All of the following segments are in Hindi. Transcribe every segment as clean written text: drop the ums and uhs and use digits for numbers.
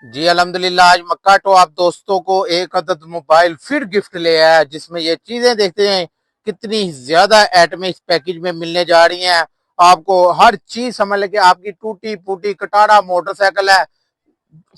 जी अल्हम्दुलिल्लाह। आज मक्का तो आप दोस्तों को एक अदद मोबाइल फिर गिफ्ट ले आया है, जिसमें ये चीजें देखते हैं कितनी ज्यादा आइटमें इस पैकेज में मिलने जा रही हैं। आपको हर चीज समझ लेके आपकी टूटी फूटी कटारा मोटरसाइकिल है,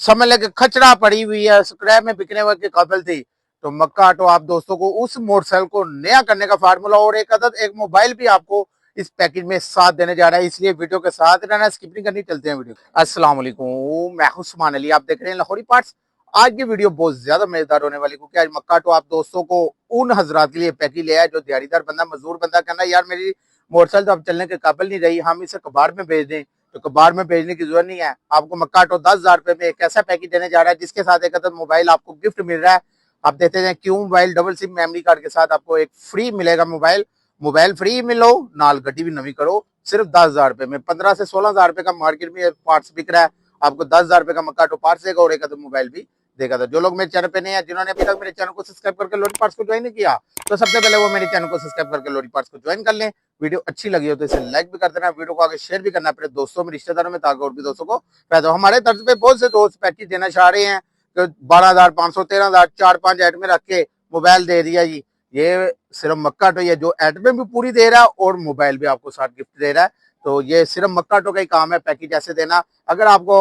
समझ लेके खचरा पड़ी हुई है, स्क्रैप में बिकने के काबिल थी, तो मक्का ऑटो आप दोस्तों को उस मोटरसाइकिल को नया करने का फार्मूला और एक अदद एक मोबाइल भी आपको इस पैकेज में साथ देने जा रहा है। इसलिए वीडियो के साथ रहना, स्किप नहीं करनी। चलते हैं वीडियो। अस्सलाम वालेकुम, मैं उस्मान अली, आप देख रहे हैं लाहौरी पार्ट्स। आज की वीडियो बहुत ज्यादा मजेदार होने वाली, क्योंकि आज मक्का ऑटो आप दोस्तों को उन हजरात के लिए पैकेज ले आया जो दिहाड़ीदार बंदा, मजदूर बंदा कहना यार मेरी मोटरसाइकिल तो अब चलने के काबिल नहीं रही, हम इसे कबाड़ में भेज दें, तो कबाड़ में भेजने की जरूरत नहीं है। आपको मक्का ऑटो 10,000 रुपए में एक ऐसा पैकेज देने जा रहा है जिसके साथ एक अदद मोबाइल आपको गिफ्ट मिल रहा है। आप देखते हैं क्यों mobile double SIM memory card के साथ आपको एक फ्री मिलेगा मोबाइल। मोबाइल फ्री मिलो नाल गड्डी भी नवी करो, सिर्फ 10,000 रुपए में। 15 से 16,000 रुपए का मार्केट में पार्ट्स बिक रहा है, आपको 10,000 रुपए का मक्का ऑटो पार्ट्स देगा और एक अदद मोबाइल भी देगा। था जो लोग मेरे चैनल पे नहीं है, जिन्होंने अभी तक मेरे चैनल को सब्सक्राइब करके लोरी पार्ट्स को ज्वाइन नहीं किया, तो सबसे पहले वो मेरे चैनल को सब्सक्राइब करके लोरी पार्ट्स को ज्वाइन कर लें। वीडियो अच्छी लगी हो तो इसे लाइक भी कर देना, वीडियो को आगे शेयर भी करना अपने दोस्तों में, रिश्तेदारों में, ताकि और भी दोस्तों को फायदा हो। हमारे तर्ज पे बहुत से दोस्त पैकेज देना चाह रहे हैं, तो 12,500 13,000 4-5 एटमें रख के मोबाइल दे दिया जी। ये सिर्फ मक्का ऑटो ये जो एटमें भी पूरी दे रहा है और मोबाइल भी आपको साथ गिफ्ट दे रहा है, तो ये सिर्फ मक्का ऑटो का ही काम है पैकेज ऐसे देना। अगर आपको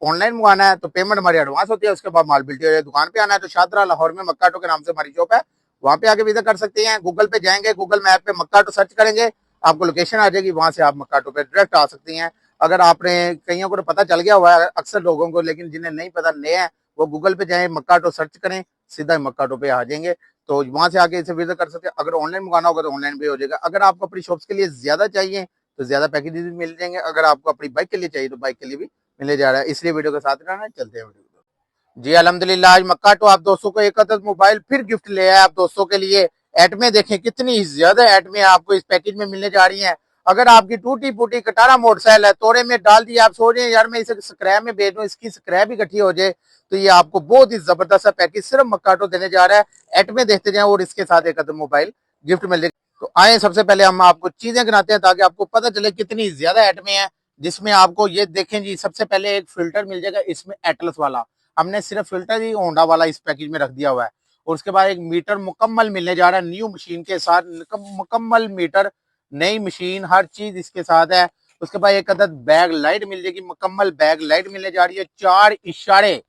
ऑनलाइन मंगाना है तो पेमेंट हमारी एडवांस होती है, उसके बाद माल बिल्टी हो जाए। दुकान पे आना है तो शादरा लाहौर में मक्का ऑटो के नाम से हमारी शॉप है, वहां पे आके विजिट कर सकते हैं। गूगल पे जाएंगे, गूगल मैप पे मक्का ऑटो सर्च करेंगे, आपको लोकेशन आ जाएगी, वहां से आप मक्का ऑटो पे डायरेक्ट आ सकती हैं। अगर आपने कईयों को तो पता चल गया हुआ है, अक्सर लोगों को, लेकिन जिन्हें नहीं पता नए हैं वो गूगल पे जाए, मक्का ऑटो सर्च करें, सीधा मक्का ऑटो पे आ जाएंगे, तो वहां से आके इसे विजिट कर सकते हैं। अगर ऑनलाइन मंगाना होगा तो ऑनलाइन भी हो जाएगा। अगर आपको अपनी शॉप्स के लिए ज्यादा चाहिए तो ज्यादा पैकेजेस भी मिल जाएंगे। अगर आपको अपनी बाइक के लिए चाहिए तो बाइक के लिए भी मिलने जा रहा है। इसलिए वीडियो के साथ रहना। चलते हैं वीडियो। जी अल्हम्दुलिल्लाह। आज मक्का तो आप दोस्तों को एक अदद मोबाइल फिर गिफ्ट ले आया आप दोस्तों के लिए। एटमें देखें कितनी ज्यादा एटमें आपको इस पैकेज में मिलने जा रही हैं। अगर आपकी टूटी फूटी कटारा मोटरसाइकिल है, तोड़े में डाल दी, आप सोच रहे हैं यार मैं इसे स्क्रैप में भेज दूं, इसकी स्क्रैप इकट्ठी हो जाए, तो ये आपको बहुत ही जबरदस्त पैकेज सिर्फ मक्का ऑटो देने जा रहा है। एटमें देखते जाए और इसके साथ एक अदद मोबाइल गिफ्ट मिल जाएगा। तो आए सबसे पहले हम आपको चीजें गिनाते हैं ताकि आपको पता चले कितनी ज्यादा एटमें हैं। जिसमें आपको ये देखें जी, सबसे पहले एक फिल्टर मिल जाएगा इसमें एटलस वाला, हमने सिर्फ फिल्टर ही होंडा वाला इस पैकेज में रख दिया हुआ है। और उसके बाद एक मीटर मुकम्मल मिलने जा रहा है न्यू मशीन के साथ, मुकम्मल मीटर, नई मशीन, हर चीज इसके साथ है। उसके बाद एक अदद बैग लाइट मिल जाएगी, मुकम्मल बैग लाइट मिलने जा रही है। 4 इशारे,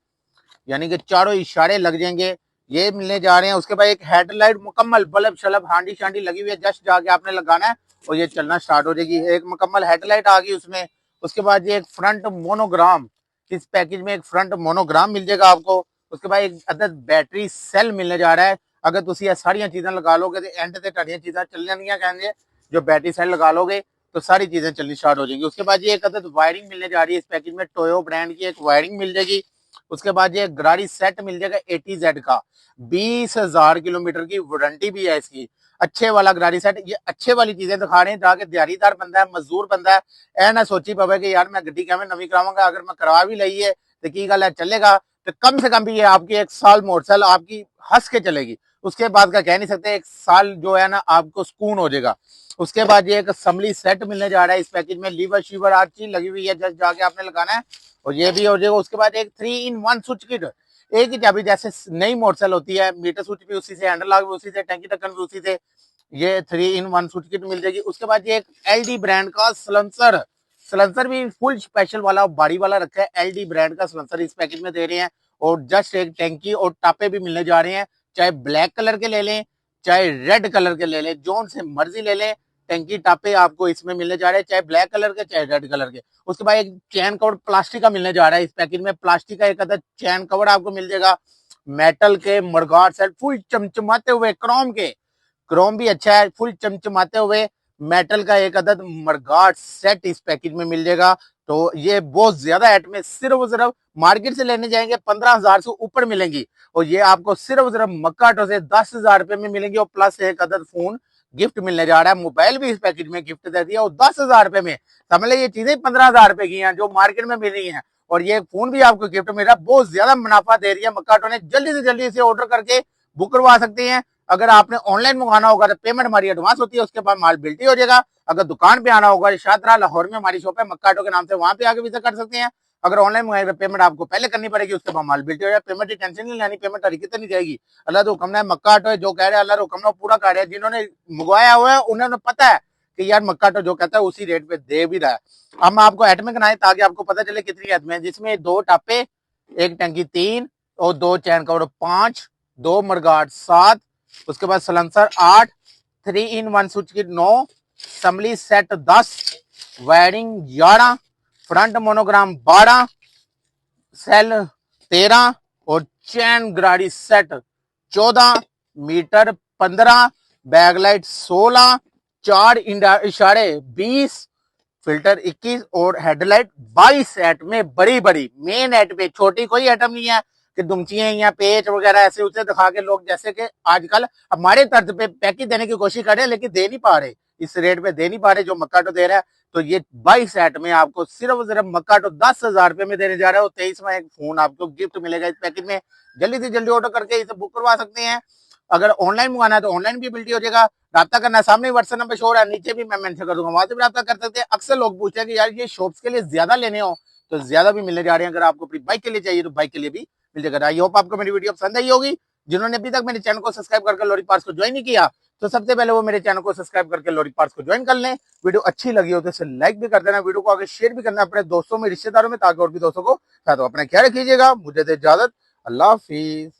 यानी कि चारों इशारे लग जाएंगे, ये मिलने जा रहे हैं। उसके बाद एक हेडलाइट मुकम्मल, बल्ब शलब हांडी शांडी लगी हुई है, जस्ट जाके आपने लगाना है और ये चलना स्टार्ट हो जाएगी। एक मुकम्मल हेडलाइट आ गई उसमें। उसके बाद ये एक फ्रंट मोनोग्राम, इस पैकेज में एक फ्रंट मोनोग्राम मिल जाएगा आपको। उसके बाद एक अदद बैटरी सेल मिलने जा रहा है। अगर तुम ये सारिया चीजें लगा लोगे तो एंड से टड़िया चीजें चलने नहीं कहेंगे, जो बैटरी सेल लगा लोगे तो सारी चीजें चलनी स्टार्ट हो जाएंगी। उसके बाद ये एक अदद वायरिंग मिलने जा रही है इस पैकेज में, टोयो ब्रांड की एक वायरिंग मिल जाएगी। उसके बाद ये गाड़ी सेट मिल जाएगा ATZ का, 20,000 किलोमीटर की वारंटी भी है इसकी। अच्छे वाला गाड़ी सेट, ये अच्छे वाली चीजें दिखा रहे हैं ताकि दिहाड़ीदार बंदा है, मजदूर बंदा है, ए ना सोची पावे कि यार मैं गड्डी कैमें नवी करावांगा, अगर मैं करवा भी ली है तो की गल है चलेगा, तो कम से कम भी ये आपकी 1 साल मोटरसाइकिल आपकी हंस के चलेगी। उसके बाद का कह नहीं सकते, 1 साल जो है ना आपको सुकून हो जाएगा। उसके बाद ये एक असम्बली सेट मिलने जा रहा है इस पैकेज में, लीवर शीवर हर चीज लगी हुई है, जस्ट जाके आपने लगाना है और ये भी हो जाएगा। उसके बाद एक 3-in-1 स्विच किट, एक ही चाबी, जैसे नई मोटरसाइकिल होती है, मीटर स्विच भी उसी से, हैंडल लॉक भी उसी से, टंकी ढक्कन भी उसी से, ये 3-in-1 स्विच किट मिल जाएगी। उसके बाद ये एक LD ब्रांड का सलेंसर, सलेंसर भी फुल स्पेशल वाला बाड़ी वाला रखा है, LD ब्रांड का सलेंसर इस पैकेज में दे रहे हैं। और जस्ट एक टैंकी और टापे भी मिलने जा रहे हैं, चाहे ब्लैक कलर के ले लें चाहे रेड कलर के ले लें, जोन से मर्जी ले लें, टैंकी टापे आपको इसमें मिलने जा रहे हैं, चाहे ब्लैक कलर के चाहे रेड कलर के। उसके बाद एक चैन कवर प्लास्टिक का मिलने जा रहा है इस पैकेज में, प्लास्टिक का एक अदद चैन कवर आपको मिल जाएगा। मेटल के मडगार्ड सेट फुल चमचमाते हुए, क्रोम के, क्रोम भी अच्छा है, फुल चमचमाते हुए मेटल का एक अदद मडगार्ड सेट इस पैकेज में मिल जाएगा। तो ये बहुत ज्यादा एटमें सिर्फ और सिर्फ मार्केट से लेने जाएंगे 15,000 से ऊपर मिलेंगी, और ये आपको सिर्फ और सिर्फ मक्का ऑटो से 10,000 रुपए में मिलेंगी। और प्लस एक अदद फोन गिफ्ट मिलने जा रहा है, मोबाइल भी इस पैकेज में गिफ्ट दे दिया, और 10,000 रुपए में समझ ले ये चीजें 15,000 रुपए की हैं जो मार्केट में मिल रही हैं, और ये फोन भी आपको गिफ्ट मिल रहा है। बहुत ज्यादा मुनाफा दे रही है मक्का ऑटो ने, जल्दी से जल्दी इसे ऑर्डर करके बुक करवा सकते हैं। अगर आपने ऑनलाइन मंगाना होगा तो पेमेंट हमारी एडवांस होती है, उसके बाद माल बिल्टी हो जाएगा। अगर दुकान पे आना होगा, शादरा लाहौर में हमारी शॉप है मक्का ऑटो के नाम से, वहां पे आके विजिट कर सकते हैं। अगर ऑनलाइन मंगाएगा पेमेंट आपको पहले करनी पड़ेगी, उसके बाद माल बिल्टी हो जाए। पेमेंट की टेंशन नहीं लेनी, पेमेंट तारीख कितनी जाएगी। अल्लाह तो हुक्म है, मक्का ऑटो जो कह रहे हैं अल्लाह तो हुक्म पूरा कर रहे हैं। जिन्होंने मंगवाया हुआ है उन्होंने पता है कि यार मक्का ऑटो जो कहता है उसी रेट पे दे भी रहा है। हम आपको एट में कराएं ताकि आपको पता चले कितनी एट में, जिसमें 2 टापे, 1 टंकी 3 और 2 चैन कवर 5, 2 मडगार्ड 7, उसके बाद सलेंसर 8, 3 इन 1 स्विच की 9, assembly set 10, wiring 11, front monogram 12, cell 13 और चैन ग्राड़ी सेट 14, मीटर 15, बैकलाइट 16, 4 इशारे 20, फिल्टर 21 और हेडलाइट 22 एट में बड़ी बड़ी मेन एट पे। छोटी कोई आइटम नहीं है कि दुमचियां या पेच वगैरह ऐसे उसे दिखा के लोग जैसे कि आजकल हमारे तर्ज पे पैकेज देने की कोशिश कर रहे हैं लेकिन दे नहीं पा रहे, इस रेट पे दे नहीं पा रहे जो मक्काटो दे रहा है। तो ये 22 एट में आपको सिर्फ मक्काटो 10,000 रुपए में देने जा रहा है और 23 में एक फोन आपको गिफ्ट मिलेगा इस पैकेज में। जल्दी से जल्दी ऑर्डर करके इसे बुक करवा सकते हैं। अगर ऑनलाइन मंगाना है तो ऑनलाइन भी बिल्टी हो जाएगा। राब्ता करना है, सामने व्हाट्सएप नंबर शो हो रहा है, नीचे भी मैं मेंशन कर दूंगा, वहां से भी राब्ता कर सकते हैं। अक्सर लोग पूछते हैं कि यार ये शॉप्स के लिए ज्यादा लेने हो तो ज्यादा भी मिलने जा रहे हैं। अगर आपको अपनी बाइक के लिए चाहिए तो बाइक के लिए भी मिल जाएगा। आई होप आपको मेरी वीडियो पसंद आई होगी। जिन्होंने अभी तक मेरे चैनल को सब्सक्राइब करके लोरी पार्ट्स को ज्वाइन नहीं किया तो सबसे पहले वो मेरे चैनल को सब्सक्राइब करके लोरी पार्ट्स को ज्वाइन कर लें। वीडियो अच्छी लगी हो तो इसे लाइक भी कर देना, वीडियो को आगे शेयर भी करना अपने दोस्तों में, रिश्तेदारों में, ताकि और भी दोस्तों को साथ। अपना ख्याल रखिएगा। मुझे दे इजाजत, अल्लाह हाफिज।